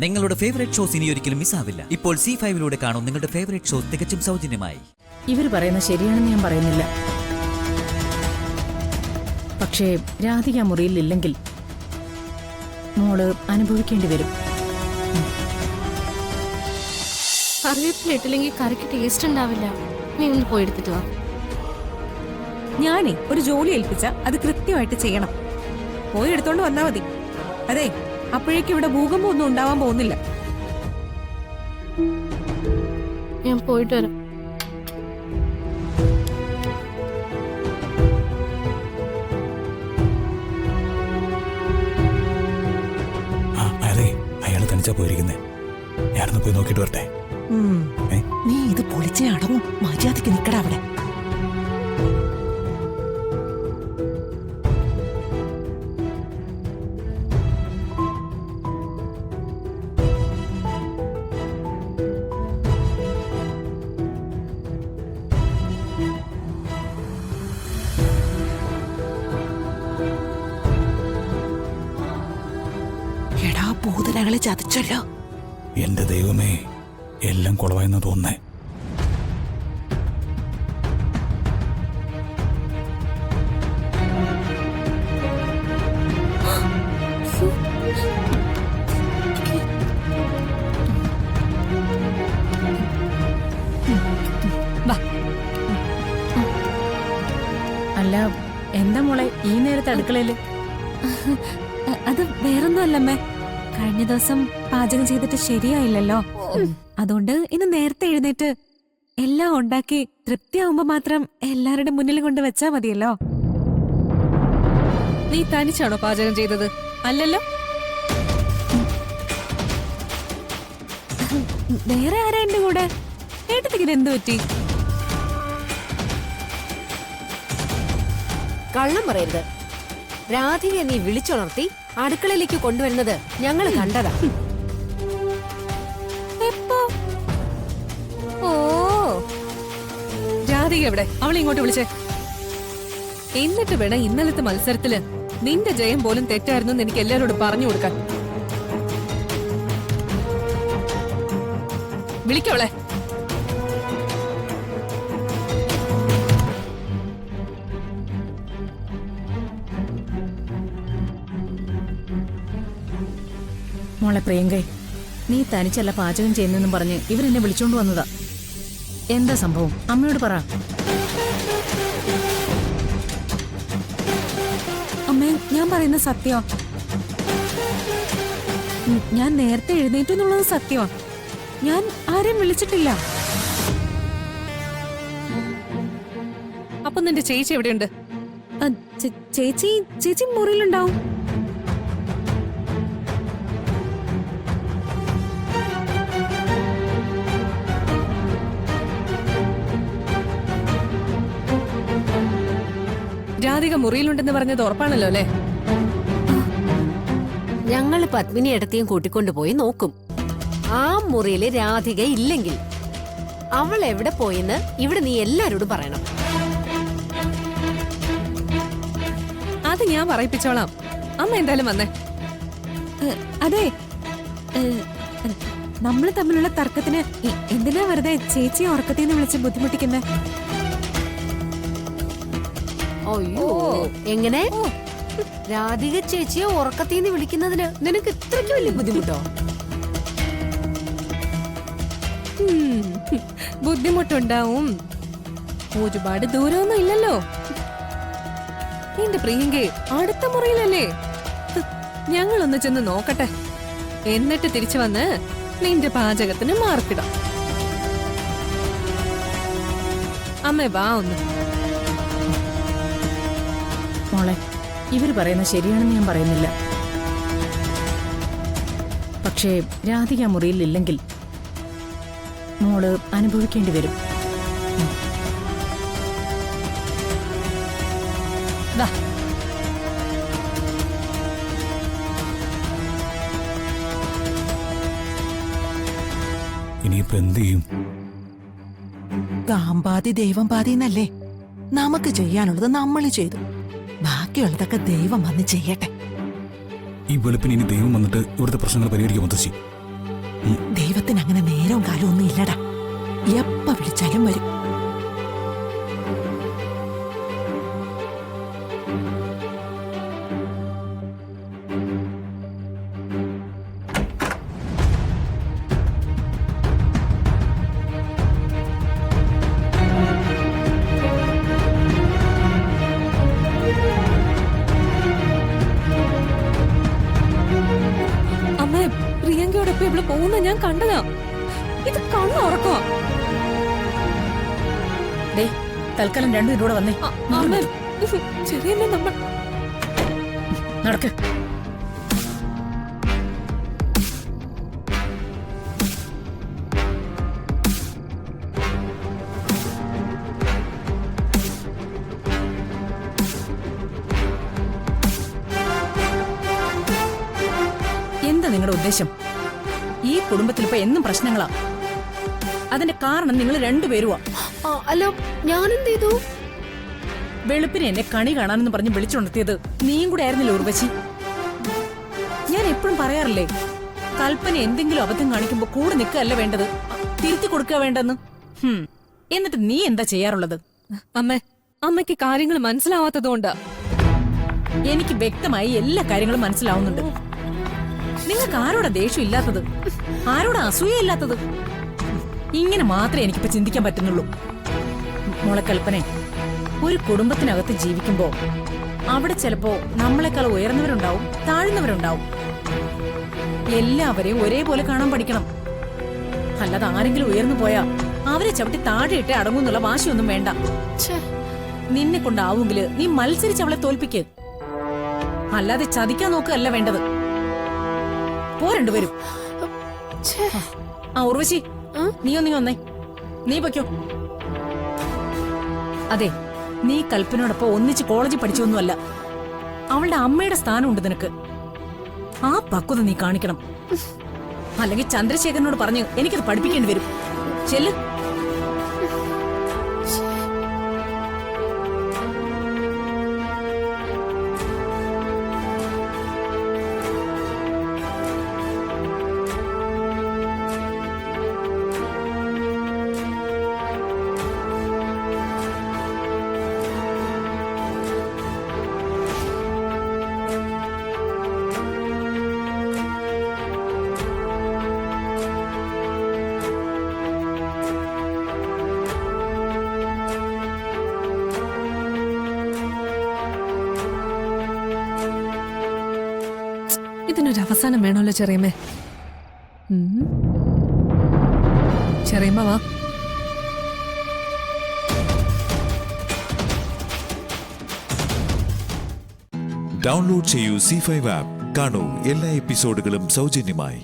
നിങ്ങളുടെ favourite shows ഇനി ഒരിക്കലും മിസ്സാവില്ല. ഇപ്പോൾ C5 കാണും നിങ്ങളുടെ ഫേവറേറ്റ് ഷോസ് തികച്ചും സൗജന്യമായി. ഇവർ പറയുന്നത് ശരിയാണെന്ന് ഞാൻ പറയുന്നില്ല. പക്ഷേ രാധിക മുറിയിൽ ഇല്ലെങ്കിൽ മോള് അനുഭവിക്കേണ്ടി വരും. കറിവേപ്പിലിട്ടില്ലെങ്കിൽ കറിക്ക് ടേസ്റ്റ് ഉണ്ടാവില്ല. നീ ഒന്ന് പോയി എടുത്തിട്ട് വാ. ഞാനേ ഒരു ജോലി ഏൽപ്പിച്ച അത് കൃത്യമായിട്ട് ചെയ്യണം. പോയി എടുത്തോണ്ട് വന്നാ മതി. അതെ, അപ്പോഴേക്കും ഇവിടെ ഭൂകമ്പം ഒന്നും ഉണ്ടാവാൻ പോകുന്നില്ല. ഞാൻ പോയിട്ട് വരാം. അതെ, അയാള് തനിച്ചാ പോയിരിക്കുന്നേ. ഞാനൊന്ന് പോയി നോക്കിട്ട് വരട്ടെ. നീ ഇത് പൊളിച്ചേ അടങ്ങും. മര്യാദക്ക് നിക്കട അവിടെ. എടാ, ഭൂതനകളെ ചതച്ചല്ലോ. എന്റെ ദൈവമേ, എല്ലാം കുളവായെന്ന് തോന്നേ. അല്ല, എന്താ മോളെ ഈ നേരത്തെ അടുക്കളയില്? അത് വേറൊന്നും അല്ലമ്മേ, കഴിഞ്ഞ ദിവസം പാചകം ചെയ്തിട്ട് ശരിയായില്ലല്ലോ. അതുകൊണ്ട് ഇന്ന് നേരത്തെ എഴുന്നേറ്റ് എല്ലാം ഉണ്ടാക്കി തൃപ്തിയാവുമ്പോ മാത്രം എല്ലാവരുടെ മുന്നിൽ കൊണ്ട് വെച്ചാ മതിയല്ലോ. നീ തനിച്ചാണോ പാചകം ചെയ്തത്? അല്ലല്ലോ. വേറെ ആരാ എന്റെ കൂടെ? ഏട്ടത്തിക്ക് എന്ത് പറ്റി? കള്ളം പറയരുത്. രാധികയെ നീ വിളിച്ചുണർത്തി അടുക്കളയിലേക്ക് കൊണ്ടുവരുന്നത് ഞങ്ങൾ കണ്ടതാ. എപ്പോ? ഓ, രാധിക എവിടെ? അവളെ ഇങ്ങോട്ട് വിളിച്ചേ. എന്നിട്ട് വേണം ഇന്നലത്തെ മത്സരത്തില് നിന്റെ ജയം പോലും തെറ്റായിരുന്നു എനിക്ക് എല്ലാരോടും പറഞ്ഞു കൊടുക്കാൻ. വിളിക്കവളെ. മോളെ പ്രിയങ്കേ, നീ തനിച്ചല്ല പാചകം ചെയ്യുന്നെന്നും പറഞ്ഞ് ഇവരെന്നെ വിളിച്ചോണ്ട് വന്നതാ. എന്താ സംഭവം? അമ്മയോട് പറ. അമ്മേ, ഞാൻ പറയുന്ന സത്യമാ. ഞാൻ നേരത്തെ എഴുന്നേറ്റു എന്നുള്ളത് സത്യമാ. ഞാൻ ആരെയും വിളിച്ചിട്ടില്ല. അപ്പൊ നിന്റെ ചേച്ചി എവിടെയുണ്ട്? ചേച്ചി മുറിയിലുണ്ടാവും. രാധിക മുറിയിലുണ്ടെന്ന് പറഞ്ഞത് ഉറപ്പാണല്ലോ അല്ലേ? ഞങ്ങള് പത്മിനി ഇടത്തെയും കൂട്ടിക്കൊണ്ടുപോയി നോക്കും. ആ മുറിയില് രാധിക ഇല്ലെങ്കിൽ അവൾ എവിടെ പോയെന്ന് ഇവിടെ നീ എല്ലാരോടും പറയണം. അത് ഞാൻ പറയിപ്പിച്ചോളാം. അമ്മ എന്തായാലും വന്നേ. അതെ, നമ്മൾ തമ്മിലുള്ള തർക്കത്തിന് എന്തിനാ വെറുതെ ചേച്ചിയെ ഉറക്കത്തിന്ന് വിളിച്ച് ബുദ്ധിമുട്ടിക്കുന്നേ? അയ്യോ, എങ്ങനെ? രാധിക ചേച്ചിയെ ഉറക്കത്തിന്ന് വിളിക്കുന്നതിന് നിനക്ക് ഇത്രയ്ക്ക് വലിയ ബുദ്ധിമുട്ടോ? ബുദ്ധിമുട്ടുണ്ടാവും. ഒരുപാട് ദൂരമൊന്നും ഇല്ലല്ലോ. എന്റെ പ്രിയങ്കേ, അടുത്ത മുറിയിലല്ലേ? ഞങ്ങളൊന്ന് ചെന്ന് നോക്കട്ടെ. എന്നിട്ട് തിരിച്ചു വന്ന് നിന്റെ പാചകത്തിന് മാർക്കിടാം. അമ്മേ, വാ ഒന്ന്. മോളെ, ഇവർ പറയുന്നത് ശരിയാണെന്ന് ഞാൻ പറയുന്നില്ല. പക്ഷേ രാധിക മുറിയിൽ ഇല്ലെങ്കിൽ മോള് അനുഭവിക്കേണ്ടി വരും. ഇനിയിപ്പോ എന്ത് ചെയ്യും? ഗാംബാതി ദൈവം പാതിന്നല്ലേ? നമുക്ക് ചെയ്യാനുള്ളത് നമ്മൾ ചെയ്തു. ബാക്കിയുള്ളതൊക്കെ ദൈവം വന്ന് ചെയ്യട്ടെ. ഈ വെളുപ്പിന് ഇനി ദൈവം വന്നിട്ട് ഇവിടുത്തെ പ്രശ്നങ്ങൾ പരിഹരിക്കും മുത്തശ്ശി. ദൈവത്തിന് അങ്ങനെ നേരവും കാലവും ഒന്നും ഇല്ലടാ. എപ്പ വിളിച്ചാലും വരും. അമ്മ പ്രിയങ്കയോടൊപ്പം ഇവിടെ പോകുന്ന ഞാൻ കണ്ടതാ. ഇത് കണ്ണുറക്കോ? ദേ തൽക്കാലം രണ്ടും ഇതിലൂടെ വന്നേ. അമ്മ ചെറിയമ്മ നമ്മൾ നടക്ക്. എന്താ നിങ്ങളുടെ ഉദ്ദേശം? ഈ കുടുംബത്തിൽ ഇപ്പൊ എന്നും പ്രശ്നങ്ങളാ. അതിന്റെ കാരണം നിങ്ങൾ രണ്ടുപേരുവാ. അല്ല ഞാനെന്ത് ചെയ്തു? വെളുപ്പിനെ എന്നെ കണി കാണാനെന്ന് പറഞ്ഞ് വിളിച്ചുണർത്തിയത് നീയും കൂടെ ആയിരുന്നില്ല ഉർവശി. ഞാൻ എപ്പോഴും പറയാറില്ലേ, കൽപ്പന എന്തെങ്കിലും അബദ്ധം കാണിക്കുമ്പോ കൂടെ നിൽക്കുകയല്ല വേണ്ടത്, തിരുത്തി കൊടുക്കുക വേണ്ടെന്ന്. എന്നിട്ട് നീ എന്താ ചെയ്യാറുള്ളത്? അമ്മയ്ക്ക് കാര്യങ്ങൾ മനസ്സിലാവാത്തതുകൊണ്ടാ. എനിക്ക് വ്യക്തമായി എല്ലാ കാര്യങ്ങളും മനസ്സിലാവുന്നുണ്ട്. നിങ്ങൾക്ക് ആരോടാ ദേഷ്യം ഇല്ലാത്തത്? ആരോടാ അസൂയ ഇല്ലാത്തത്? ഇങ്ങനെ മാത്രമേ എനിക്കിപ്പോ ചിന്തിക്കാൻ പറ്റുന്നുള്ളൂ. മോളെ കൽപ്പനെ, ഒരു കുടുംബത്തിനകത്ത് ജീവിക്കുമ്പോ അവിടെ ചിലപ്പോ നമ്മളെക്കാൾ ഉയർന്നവരുണ്ടാവും, താഴ്ന്നവരുണ്ടാവും. എല്ലാവരെയും ഒരേപോലെ കാണാൻ പഠിക്കണം. അല്ലാതെ ആരെങ്കിലും ഉയർന്നു പോയാ അവരെ ചവിട്ടി താഴെയിട്ടേ അടങ്ങുന്നുള്ള വാശിയൊന്നും വേണ്ട. നിന്നെ കൊണ്ടാവുമെങ്കില് നീ മത്സരിച്ച് അവളെ തോൽപ്പിക്ക്. അല്ലാതെ ചതിക്കാൻ നോക്കുകയല്ല വേണ്ടത്. പോരണ്ടുവരും. ഉർവശി, നീ വന്നേ. നീ പൊയ്ക്കോ. അതെ, നീ കൽപ്പനയോടൊപ്പം ഒന്നിച്ച് കോളേജിൽ പഠിച്ചൊന്നുമല്ല. അവളുടെ അമ്മയുടെ സ്ഥാനമുണ്ട് നിനക്ക്. ആ പക്വത നീ കാണിക്കണം. അല്ലെങ്കിൽ ചന്ദ്രശേഖരനോട് പറഞ്ഞ് എനിക്കത് പഠിപ്പിക്കേണ്ടി വരും. ചെല്ല്. ഇതിനൊരു അവസാനം വേണമല്ലോ ചെറിയമ്മേ. ചെറിയമ്മ വാ. ഡൗൺലോഡ് ചെയ്യൂ C5 ആപ്പ്. കാണൂ എല്ലാ എപ്പിസോഡുകളും സൗജന്യമായി.